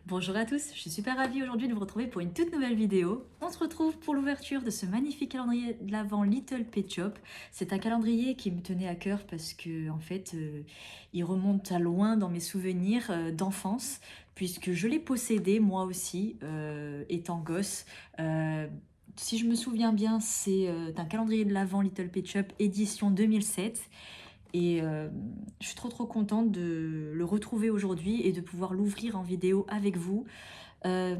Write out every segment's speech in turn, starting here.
Bonjour à tous, je suis super ravie aujourd'hui de vous retrouver pour une toute nouvelle vidéo. On se retrouve pour l'ouverture de ce magnifique calendrier de l'Avent Little Pet Shop. C'est un calendrier qui me tenait à cœur parce que en fait, il remonte à loin dans mes souvenirs d'enfance, puisque je l'ai possédé moi aussi, étant gosse. Euh, Si je me souviens bien, c'est un calendrier de l'Avent Little Pet Shop édition 2007. Et je suis trop contente de le retrouver aujourd'hui et de pouvoir l'ouvrir en vidéo avec vous. Euh,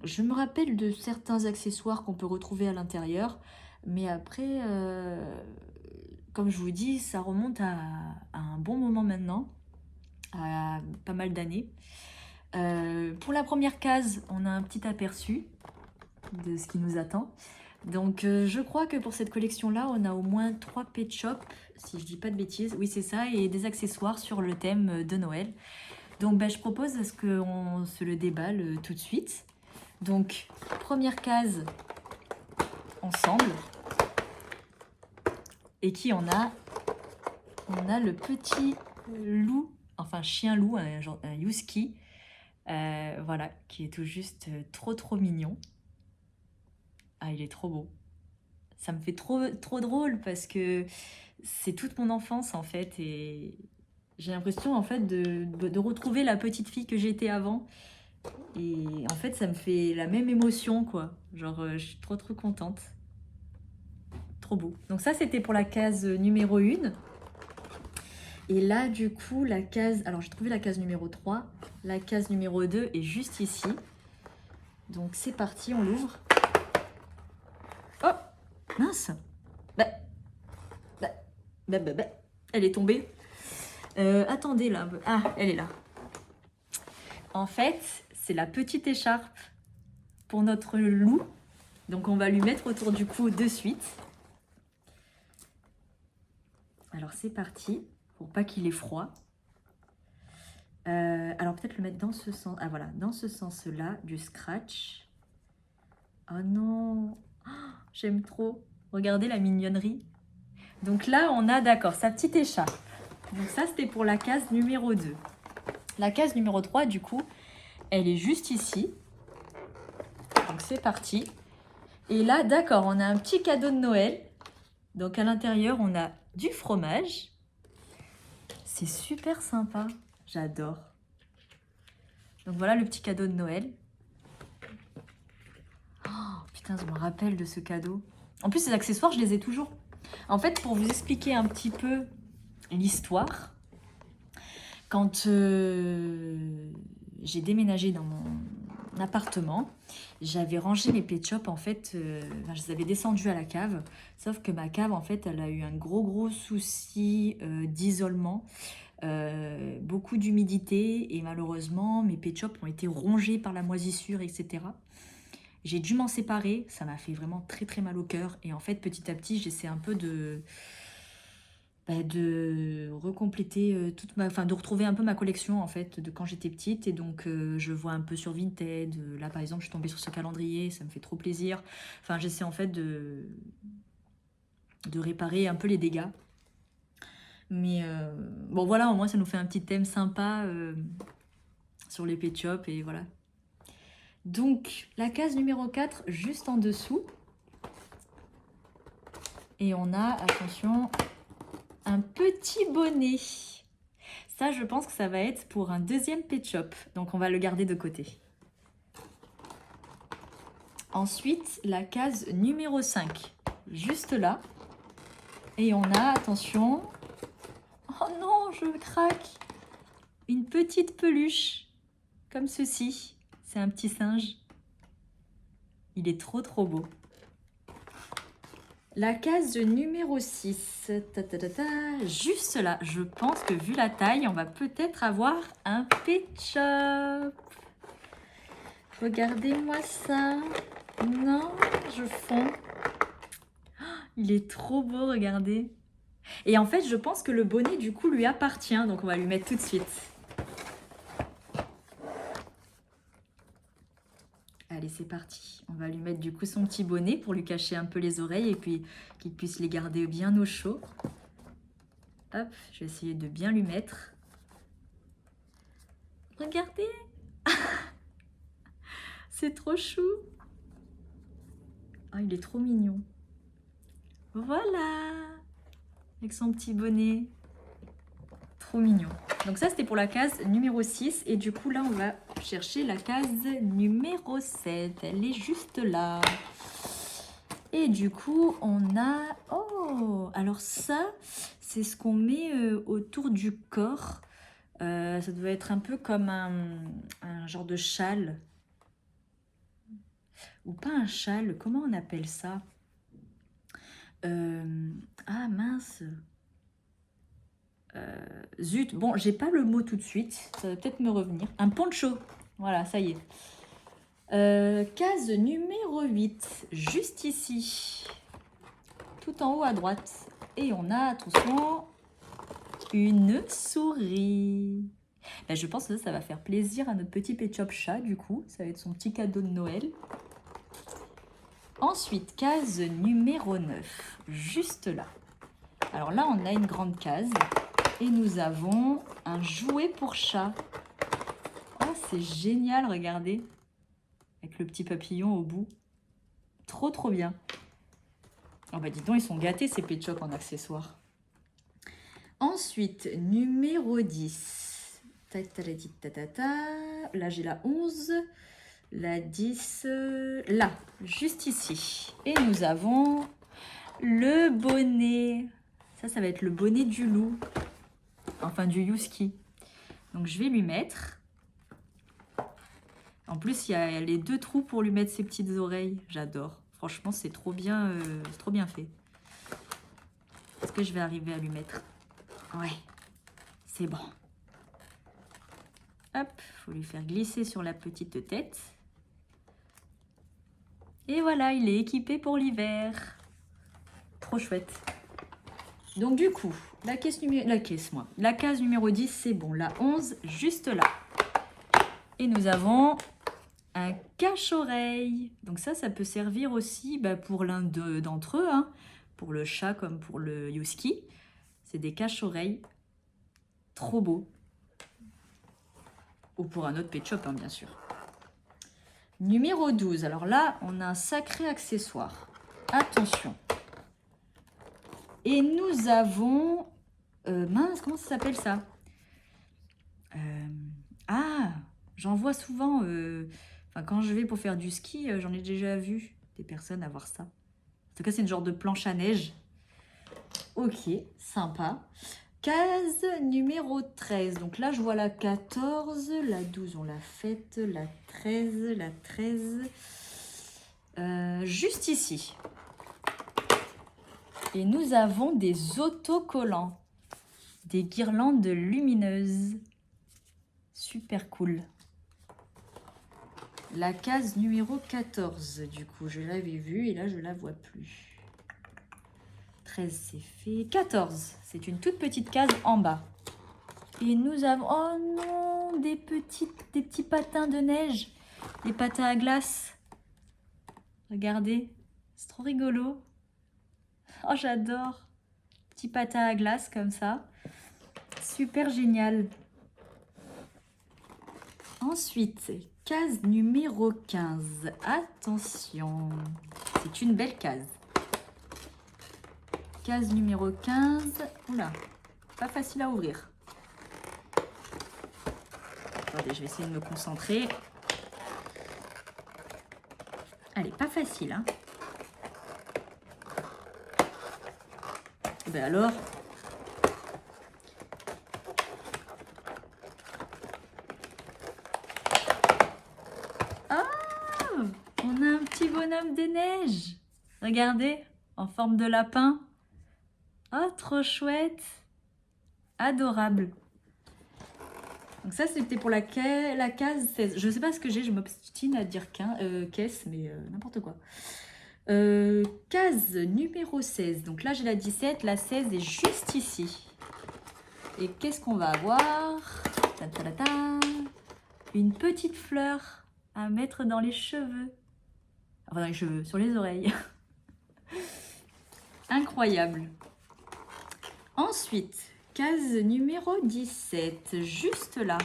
je me rappelle de certains accessoires qu'on peut retrouver à l'intérieur, mais après, comme je vous dis, ça remonte à un bon moment maintenant, à pas mal d'années. Pour la première case, on a un petit aperçu de ce qui nous attend. Donc je crois que pour cette collection-là, on a au moins 3 pet shops, si je dis pas de bêtises. Oui, c'est ça, et des accessoires sur le thème de Noël. Donc je propose à ce qu'on se le déballe tout de suite. Donc, première case ensemble. Et qui en a? On a le petit loup, enfin chien-loup, un husky. Voilà, qui est tout juste trop mignon. Ah, il est trop beau. Ça me fait trop drôle parce que c'est toute mon enfance en fait et j'ai l'impression en fait de retrouver la petite fille que j'étais avant et en fait ça me fait la même émotion quoi. Genre je suis trop contente. Trop beau. Donc ça c'était pour la case numéro 1. Et là du coup la case, alors j'ai trouvé la case numéro 3, la case numéro 2 est juste ici. Donc c'est parti, on l'ouvre. Oh mince. Bah, bah, bah. Elle est tombée. Attendez là. Ah, elle est là. En fait, c'est la petite écharpe pour notre loup. Donc on va lui mettre autour du cou de suite. Alors c'est parti, pour pas qu'il ait froid. Alors peut-être le mettre dans ce sens. Ah voilà, dans ce sens-là, du scratch. Oh non, oh, j'aime trop. Regardez la mignonnerie. Donc là, on a d'accord, sa petite écharpe. Donc ça, c'était pour la case numéro 2. La case numéro 3, du coup, elle est juste ici. Donc c'est parti. Et là, d'accord, on a un petit cadeau de Noël. Donc à l'intérieur, on a du fromage. C'est super sympa. J'adore. Donc voilà le petit cadeau de Noël. Oh putain, je me rappelle de ce cadeau. En plus, ces accessoires, je les ai toujours. En fait, pour vous expliquer un petit peu l'histoire, quand j'ai déménagé dans mon appartement, j'avais rangé mes pet shops en fait, je les avais descendus à la cave, sauf que ma cave en fait elle a eu un gros souci d'isolement, beaucoup d'humidité et malheureusement mes pet shops ont été rongés par la moisissure, etc. J'ai dû m'en séparer, ça m'a fait vraiment très mal au cœur et en fait petit à petit j'essaie un peu de recompléter enfin de retrouver un peu ma collection en fait de quand j'étais petite et donc je vois un peu sur Vinted. Là par exemple je suis tombée sur ce calendrier, ça me fait trop plaisir. Enfin j'essaie en fait de réparer un peu les dégâts. Mais bon voilà, au moins ça nous fait un petit thème sympa sur les pet shops et voilà. Donc la case numéro 4 juste en dessous. Et on a, attention, un petit bonnet. Ça, je pense que ça va être pour un deuxième pet shop. Donc, on va le garder de côté. Ensuite, la case numéro 5. Juste là. Et on a, attention... Oh non, je craque. Une petite peluche. Comme ceci. C'est un petit singe. Il est trop beau. La case numéro 6. Juste là. Je pense que vu la taille, on va peut-être avoir un pet shop. Regardez-moi ça. Non, je fonds. Il est trop beau, regardez. Et en fait, je pense que le bonnet, du coup, lui appartient. Donc, on va lui mettre tout de suite. Allez, c'est parti. On va lui mettre, du coup, son petit bonnet pour lui cacher un peu les oreilles et puis qu'il puisse les garder bien au chaud. Hop, je vais essayer de bien lui mettre. Regardez. C'est trop chou. Ah, il est trop mignon. Voilà. Avec son petit bonnet. Trop mignon. Donc ça, c'était pour la case numéro 6. Et du coup, là, on va chercher la case numéro 7. Elle est juste là. Et du coup, on a... Oh! Alors ça, c'est ce qu'on met autour du corps. Ça doit être un peu comme un genre de châle. Ou pas un châle, comment on appelle ça? Ah mince! Zut, bon, j'ai pas le mot tout de suite, ça va peut-être me revenir. Un poncho, voilà, ça y est. Case numéro 8, juste ici, tout en haut à droite. Et on a, attention, une souris. Ben, je pense que ça va faire plaisir à notre petit Pet Shop chat, du coup. Ça va être son petit cadeau de Noël. Ensuite, case numéro 9, juste là. Alors là, on a une grande case. Et nous avons un jouet pour chat. Oh, c'est génial, regardez. Avec le petit papillon au bout. Trop, trop bien. Oh bah dis donc, ils sont gâtés ces Pet Shop en accessoires. Ensuite, numéro 10. Là, j'ai la 11. La 10, là, juste ici. Et nous avons le bonnet. Ça va être le bonnet du loup. Enfin, du Youski. Donc, je vais lui mettre. En plus, il y a les 2 trous pour lui mettre ses petites oreilles. J'adore. Franchement, c'est trop bien fait. Est-ce que je vais arriver à lui mettre? Ouais, c'est bon. Hop, faut lui faire glisser sur la petite tête. Et voilà, il est équipé pour l'hiver. Trop chouette. Donc du coup, la case numéro 10, c'est bon. La 11, juste là. Et nous avons un cache-oreille. Donc ça peut servir aussi pour l'un d'entre eux. Hein, pour le chat comme pour le Youski. C'est des cache-oreilles. Trop beaux. Ou pour un autre Pet Shop, hein, bien sûr. Numéro 12. Alors là, on a un sacré accessoire. Attention. Et nous avons... mince, comment ça s'appelle ça? Ah, j'en vois souvent... quand je vais pour faire du ski, j'en ai déjà vu des personnes avoir ça. En tout cas, c'est une genre de planche à neige. Ok, sympa. Case numéro 13. Donc là, je vois la 14, la 12, on l'a faite, la 13, la 13. Juste ici. Et nous avons des autocollants. Des guirlandes lumineuses. Super cool. La case numéro 14, du coup, je l'avais vue et là, je ne la vois plus. 13, c'est fait. 14, c'est une toute petite case en bas. Et nous avons... Oh non, des petits patins de neige. Des patins à glace. Regardez, c'est trop rigolo. Oh, j'adore. Petit patin à glace comme ça. Super génial. Ensuite, case numéro 15. Attention, c'est une belle case. Case numéro 15. Oula, pas facile à ouvrir. Attendez, je vais essayer de me concentrer. Elle est pas facile, hein. Ben alors... On a un petit bonhomme des neiges. Regardez, en forme de lapin. Oh, trop chouette. Adorable. Donc ça, c'était pour la case 16. Je ne sais pas ce que j'ai, je m'obstine à dire caisse, mais n'importe quoi. Case numéro 16. Donc là, j'ai la 17, la 16 est juste ici. Et qu'est-ce qu'on va avoir? Une petite fleur à mettre dans les cheveux. Enfin, dans les cheveux, sur les oreilles. Incroyable. Ensuite, case numéro 17, juste là.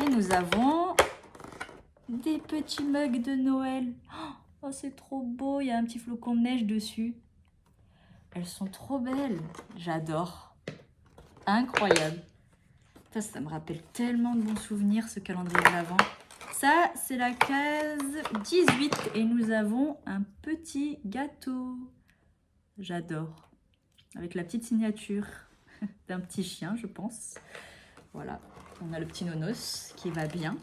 Et nous avons des petits mugs de Noël. Oh, c'est trop beau, il y a un petit flocon de neige dessus. Elles sont trop belles, j'adore. Incroyable. Ça me rappelle tellement de bons souvenirs, ce calendrier de l'Avent. Ça, c'est la case 18 et nous avons un petit gâteau. J'adore. Avec la petite signature d'un petit chien, je pense. Voilà, on a le petit nonos qui va bien.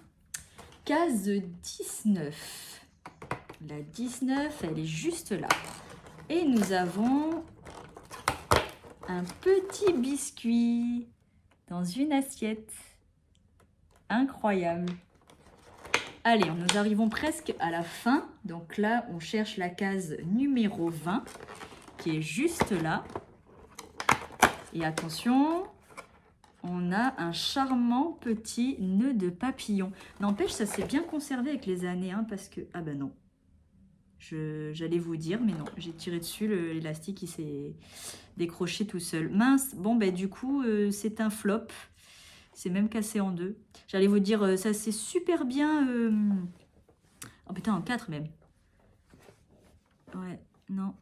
Case 19. La 19, elle est juste là. Et nous avons un petit biscuit dans une assiette. Incroyable. Allez, nous arrivons presque à la fin. Donc là, on cherche la case numéro 20 qui est juste là. Et attention, on a un charmant petit nœud de papillon. N'empêche, ça s'est bien conservé avec les années, hein, parce que... Ah ben non. J'allais vous dire, mais non. J'ai tiré dessus, l'élastique, il s'est décroché tout seul. Mince, bon, ben du coup, c'est un flop. C'est même cassé en deux. J'allais vous dire, ça c'est super bien... Oh putain, en 4 même. Ouais, non.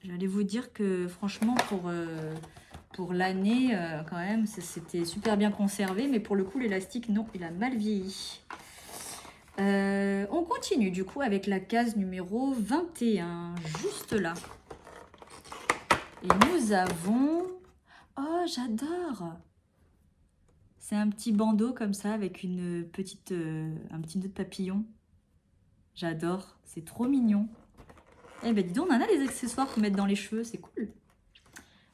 J'allais vous dire que franchement, pour l'année, quand même, c'était super bien conservé. Mais pour le coup, l'élastique, non, il a mal vieilli. On continue du coup avec la case numéro 21, juste là. Et nous avons... Oh, j'adore! C'est un petit bandeau comme ça avec une petite, un petit nœud de papillon. J'adore, c'est trop mignon. Eh ben dis donc, on en a des accessoires pour mettre dans les cheveux, c'est cool.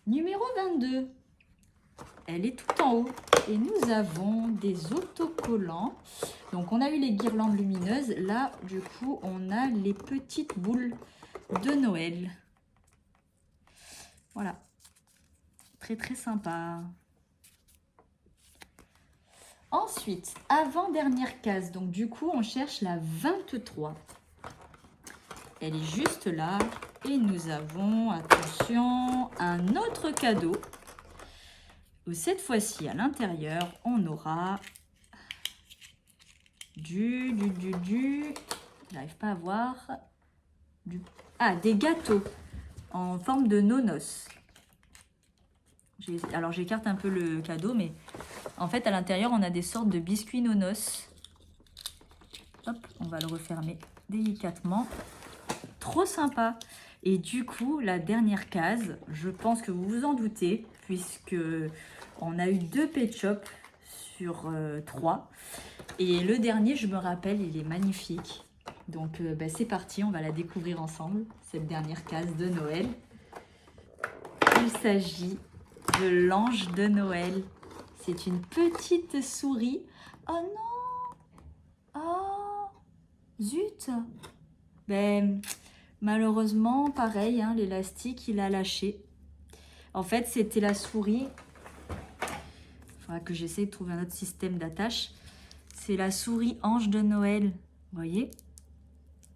Numéro 22. Elle est tout en haut. Et nous avons des autocollants. Donc on a eu les guirlandes lumineuses. Là, du coup, on a les petites boules de Noël. Voilà. Très très sympa. Ensuite, avant-dernière case. Donc du coup, on cherche la 23. Elle est juste là. Et nous avons, attention, un autre cadeau. Où cette fois-ci, à l'intérieur, on aura j'arrive pas à voir. Des gâteaux en forme de nonos. Alors j'écarte un peu le cadeau, mais en fait à l'intérieur on a des sortes de biscuits nonos. Hop, on va le refermer délicatement. Trop sympa. Et du coup, la dernière case, je pense que vous vous en doutez, puisque on a eu 2 Pet Shop sur 3. Et le dernier, je me rappelle, il est magnifique. Donc c'est parti, on va la découvrir ensemble, cette dernière case de Noël. Il s'agit de l'ange de Noël. C'est une petite souris. Oh non! Oh! Zut! Malheureusement, pareil, hein, l'élastique, il a lâché. En fait, c'était la souris. Il faudra que j'essaye de trouver un autre système d'attache. C'est la souris ange de Noël. Vous voyez?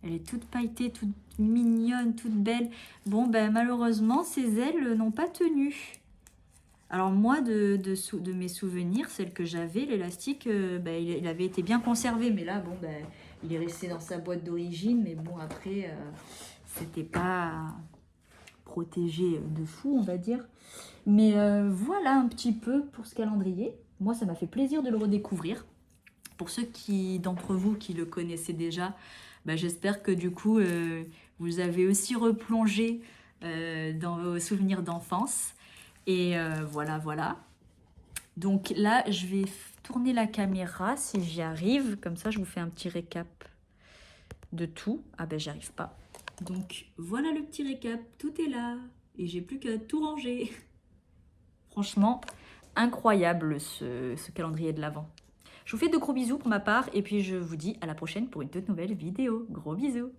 Elle est toute pailletée, toute mignonne, toute belle. Bon, malheureusement, ses ailes n'ont pas tenu. Alors moi, de mes souvenirs, celle que j'avais, l'élastique, il avait été bien conservé. Mais là, bon, il est resté dans sa boîte d'origine. Mais bon, après, c'était pas protégé de fou, on va dire. Mais voilà un petit peu pour ce calendrier. Moi, ça m'a fait plaisir de le redécouvrir. Pour ceux d'entre vous qui le connaissaient déjà, j'espère que du coup, vous avez aussi replongé dans vos souvenirs d'enfance. Et voilà. Donc là, je vais tourner la caméra si j'y arrive. Comme ça, je vous fais un petit récap de tout. Ah j'y arrive pas. Donc voilà le petit récap. Tout est là. Et j'ai plus qu'à tout ranger. Franchement, incroyable ce calendrier de l'Avent. Je vous fais de gros bisous pour ma part. Et puis je vous dis à la prochaine pour une toute nouvelle vidéo. Gros bisous.